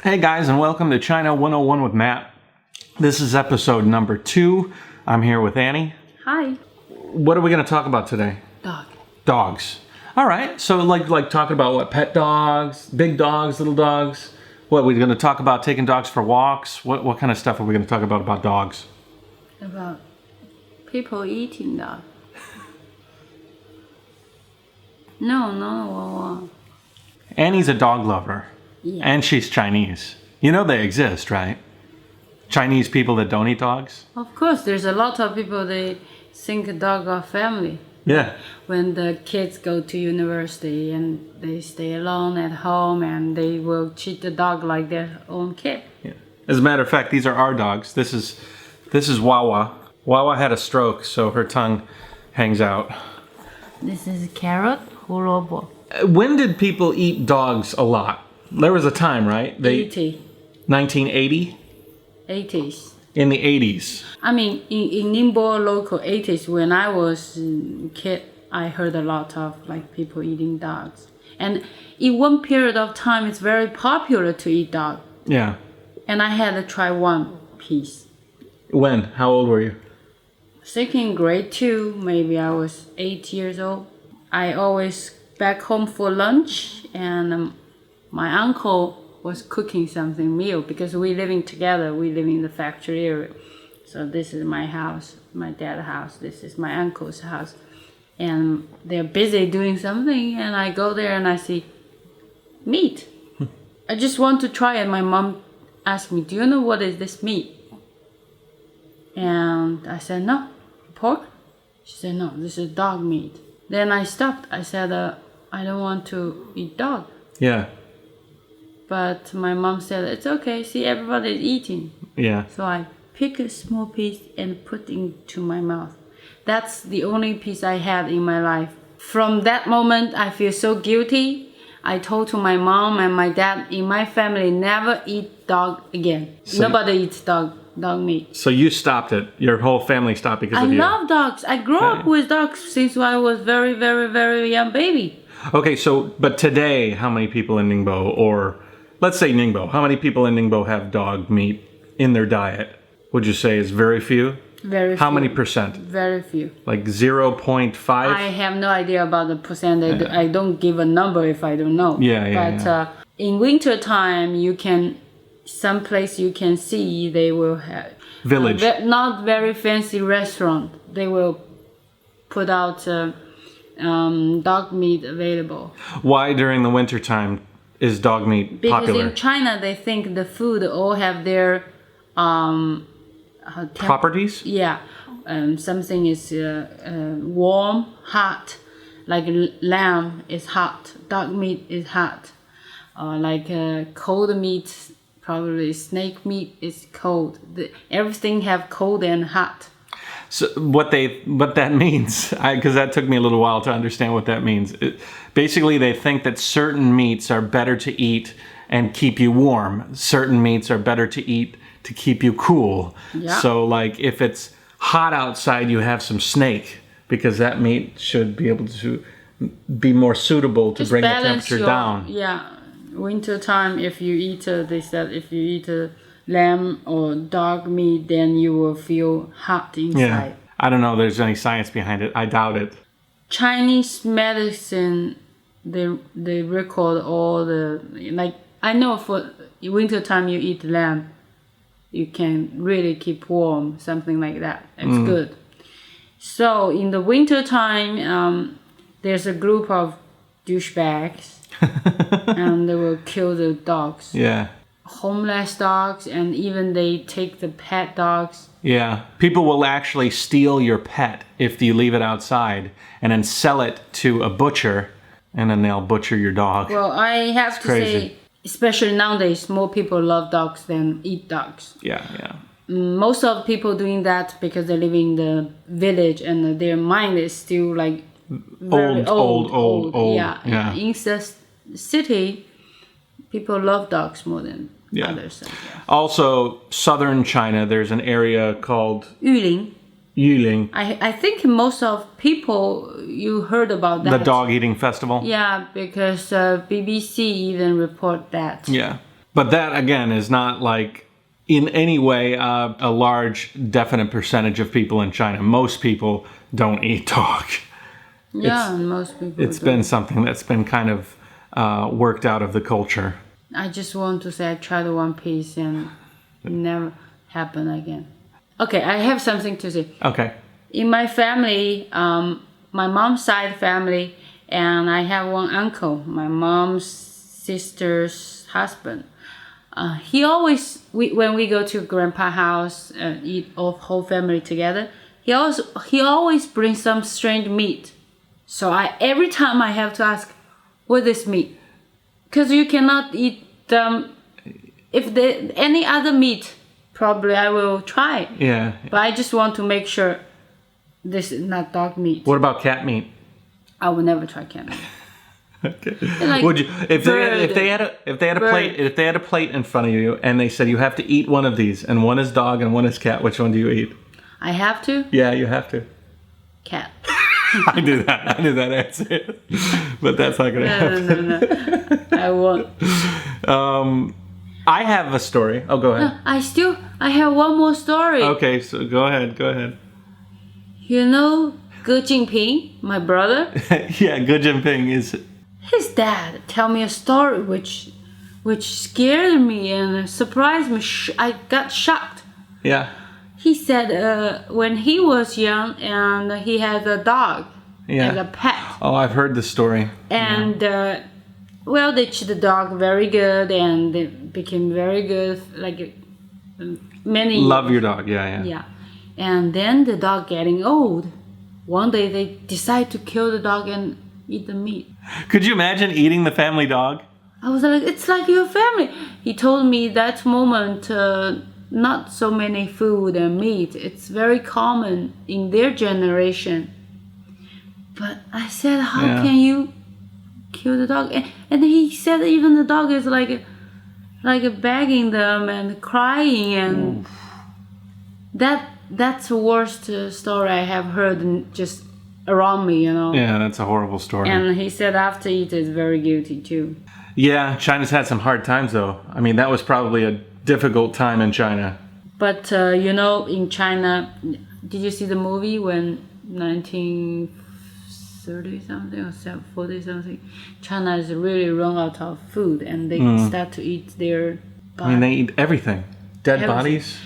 Hey guys, and welcome to China 101 with Matt. This is episode number 2. I'm here with Annie. Hi. What are we going to talk about today? Dogs. All right. So like talking about what? Pet dogs, big dogs, little dogs. What, we're going to talk about taking dogs for walks? What kind of stuff are we going to talk about dogs? About people eating dog. No. Annie's a dog lover. Yeah. And she's Chinese. You know they exist, right? Chinese people that don't eat dogs? Of course, there's a lot of people, they think a dog are family. Yeah. When the kids go to university and they stay alone at home and they will treat the dog like their own kid. Yeah. As a matter of fact, these are our dogs. This is Wawa. Wawa had a stroke, so her tongue hangs out. This is carrot, hulobo. When did people eat dogs a lot? There was a time, right? 80. 1980? 80s. In the 80s. I mean, in Ningbo local 80s, when I was a kid, I heard a lot of like people eating dogs. And in one period of time, it's very popular to eat dog. Yeah. And I had to try one piece. When? How old were you? Second grade 2, maybe I was 8 years old. I always back home for lunch, and my uncle was cooking something meal because we living together. We live in the factory area. So this is my house, my dad's house. This is my uncle's house. And they're busy doing something, and I go there and I see meat. I just want to try it. My mom asked me, do you know what is this meat? And I said, no. Pork? She said, no, this is dog meat. Then I stopped. I said, I don't want to eat dog. Yeah. But my mom said, it's okay. See, everybody's eating. Yeah. So I pick a small piece and put into my mouth. That's the only piece I had in my life. From that moment, I feel so guilty. I told to my mom and my dad, in my family, never eat dog again. So nobody eats dog meat. So you stopped it. Your whole family stopped because of you. I love dogs. I grew up with dogs since I was very, very, very young baby. Okay, so, but today, how many people in Ningbo, or let's say Ningbo, how many people in Ningbo have dog meat in their diet? Would you say is very few? Very few. How many percent? Very few. Like 0.5? I have no idea about the percent. I don't give a number if I don't know. But in winter time, you can, some place you can see they will have Village. Not very fancy restaurant. They will put out dog meat available. Why during the winter time is dog meat popular? Because in China they think the food all have their properties? Yeah, something is warm, hot. Like lamb is hot, dog meat is hot. Like cold meat, probably snake meat is cold. Everything have cold and hot. So what that means, because that took me a little while to understand what that means. Basically, they think that certain meats are better to eat and keep you warm. Certain meats are better to eat to keep you cool. Yeah. So like if it's hot outside, you have some snake because that meat should be able to be more suitable to bring the temperature down. Yeah, winter time, if you eat, they said if you eat lamb or dog meat, then you will feel hot inside. Yeah. I don't know if there's any science behind it. I doubt it. Chinese medicine, they record all the, like, I know for winter time you eat lamb, you can really keep warm, something like that. It's good. So in the winter time, there's a group of douchebags and they will kill the dogs. Yeah. Homeless dogs, and even they take the pet dogs. Yeah. People will actually steal your pet if you leave it outside and then sell it to a butcher, and then they'll butcher your dog. Well, I have to say, especially nowadays, more people love dogs than eat dogs. Yeah. Most of people doing that because they live in the village and their mind is still like very old. Yeah. In the city, people love dogs more than others. Also, southern China, there's an area called Yuling. I think most of people, you heard about that. The dog eating festival? Yeah, because BBC even report that. Yeah. But that, again, is not like in any way a large, definite percentage of people in China. Most people don't eat dog. Yeah, most people It's do. been something that's been kind of worked out of the culture. I just want to say I tried one piece and it never happened again. Okay, I have something to say. Okay. In my family, my mom's side family, and I have one uncle, my mom's sister's husband. He always, when we go to grandpa's house and eat whole family together, he always brings some strange meat. So every time I have to ask, what is meat? Because you cannot eat them. If any other meat, probably I will try it. Yeah. But I just want to make sure this is not dog meat. What about cat meat? I will never try cat meat. Okay. Like Would you if they had a plate in front of you and they said you have to eat one of these and one is dog and one is cat, which one do you eat? I have to? Yeah, you have to. Cat. I knew that answer. But that's not gonna happen. No. I won't. I have a story. Oh, go ahead. I have one more story. Okay, so go ahead. You know Ge Jinping, my brother? Yeah, Ge Jinping is... His dad tell me a story which scared me and surprised me. I got shocked. Yeah. He said when he was young and he had a dog as a pet. Oh, I've heard this story. And well, they treat the dog very good and they became very good, like many. Love your dog, yeah. Yeah. And then the dog getting old. One day they decide to kill the dog and eat the meat. Could you imagine eating the family dog? I was like, it's like your family. He told me that moment, not so many food and meat. It's very common in their generation. But I said, how can you kill the dog? And he said even the dog is like begging them and crying, and that's the worst story I have heard just around me, you know. Yeah, that's a horrible story. And he said after it is very guilty too. Yeah, China's had some hard times though. I mean, that was probably a difficult time in China. But you know, in China, did you see the movie when 1930 something or 40 something, China is really run out of food and they start to eat their body. I mean, they eat everything. Dead bodies.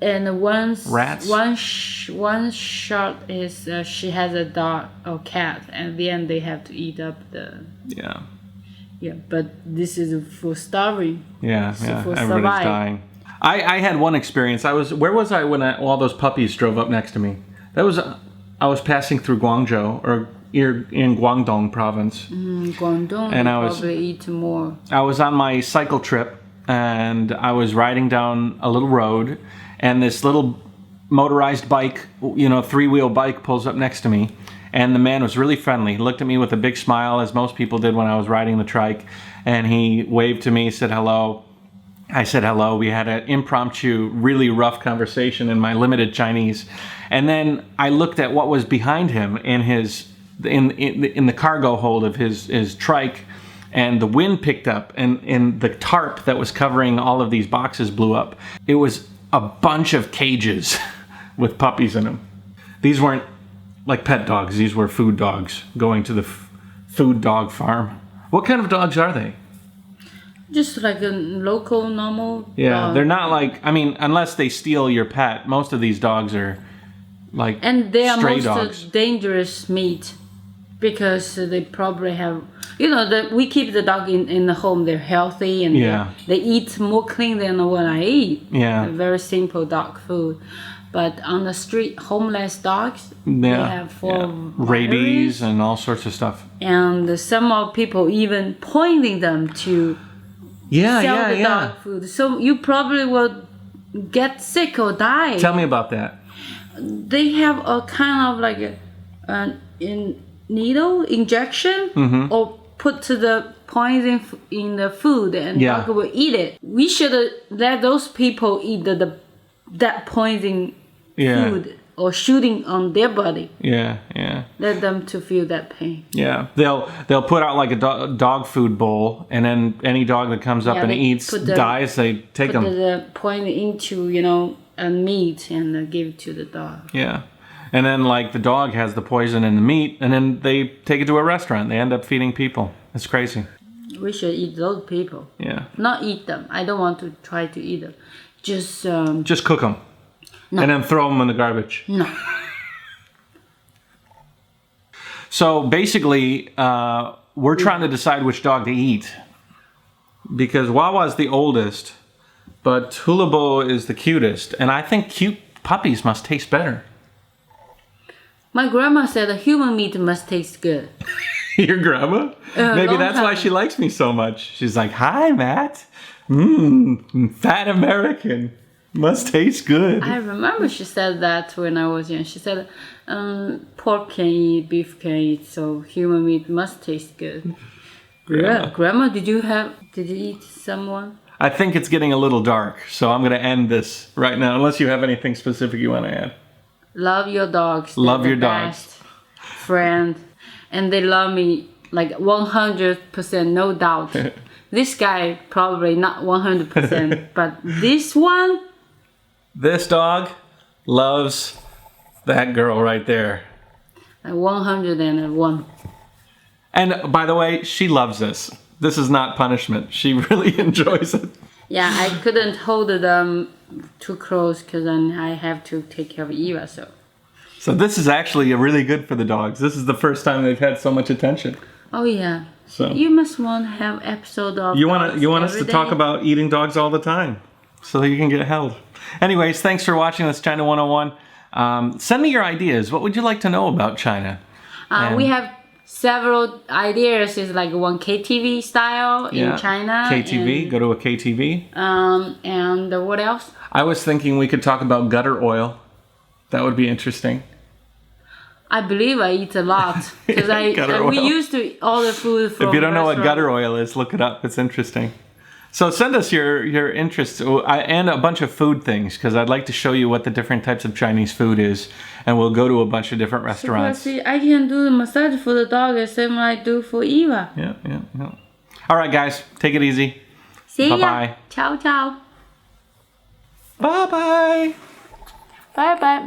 And Rats. One shot is she has a dog or cat, and then they have to eat up the. Yeah, but this is for starving. Yeah, for everybody's survive. dying. I had one experience. Where was I when all those puppies drove up next to me? I was passing through Guangzhou or in Guangdong province. Guangdong, and I probably eat more. I was on my cycle trip and I was riding down a little road, and this little motorized bike, 3-wheel bike, pulls up next to me. And the man was really friendly. He looked at me with a big smile, as most people did when I was riding the trike. And he waved to me, said hello. I said hello. We had an impromptu, really rough conversation in my limited Chinese. And then I looked at what was behind him in the cargo hold of his trike. And the wind picked up, and the tarp that was covering all of these boxes blew up. It was a bunch of cages with puppies in them. These weren't like pet dogs. These were food dogs going to the food dog farm. What kind of dogs are they? Just like a local, normal Yeah, dog. they're not like, I mean, unless they steal your pet, most of these dogs are like and they are stray most dogs. Dangerous meat because they probably have, we keep the dog in the home. They're healthy and they eat more clean than what I eat. Yeah. Very simple dog food. But on the street, homeless dogs, they have rabies and all sorts of stuff. And some of people even pointing them to sell the dog food. So you probably will get sick or die. Tell me about that. They have a kind of like needle injection or put to the poison in the food, and dog will eat it. We should let those people eat that poison food or shooting on their body. Yeah, yeah. Let them to feel that pain. Yeah, they'll put out like a dog food bowl, and then any dog that comes up and they eats dies. They take them. Put the point into a meat and give it to the dog. Yeah, and then like the dog has the poison in the meat, and then they take it to a restaurant. They end up feeding people. It's crazy. We should eat those people. Yeah. Not eat them. I don't want to try to eat them. Just cook them. No. And then throw them in the garbage. No. So basically, we're trying to decide which dog to eat. Because Wawa's the oldest, but Hulabo is the cutest. And I think cute puppies must taste better. My grandma said the human meat must taste good. Your grandma? Maybe that's why she likes me so much. She's like, hi, Matt. Fat American. Must taste good. I remember she said that when I was young. She said, pork can eat, beef can eat, so human meat must taste good. Yeah. Grandma, did you eat someone? I think it's getting a little dark, so I'm going to end this right now, unless you have anything specific you want to add. Love your dogs. Love your dogs. Friend. And they love me like 100%, no doubt. This guy, probably not 100%, but this one... This dog loves that girl right there. 101. And by the way, she loves this. This is not punishment. She really enjoys it. Yeah, I couldn't hold them too close because then I have to take care of Eva. So this is actually really good for the dogs. This is the first time they've had so much attention. Oh yeah. So you must want to have episode of. You want us to talk about eating dogs all the time, so that you can get held. Anyways, thanks for watching this China 101. Send me your ideas. What would you like to know about China? We have several ideas. It's like one KTV style in China. KTV, go to a KTV. And what else? I was thinking we could talk about gutter oil. That would be interesting. I believe I eat a lot because we used to eat all the food from. If you don't know what restaurant. gutter oil is, look it up. It's interesting. So send us your interests and a bunch of food things, because I'd like to show you what the different types of Chinese food is, and we'll go to a bunch of different restaurants. So, I can do the massage for the dog the same like I do for Eva. Yeah. All right, guys, take it easy. See ya. Bye-bye. Ciao, ciao. Bye-bye. Bye-bye.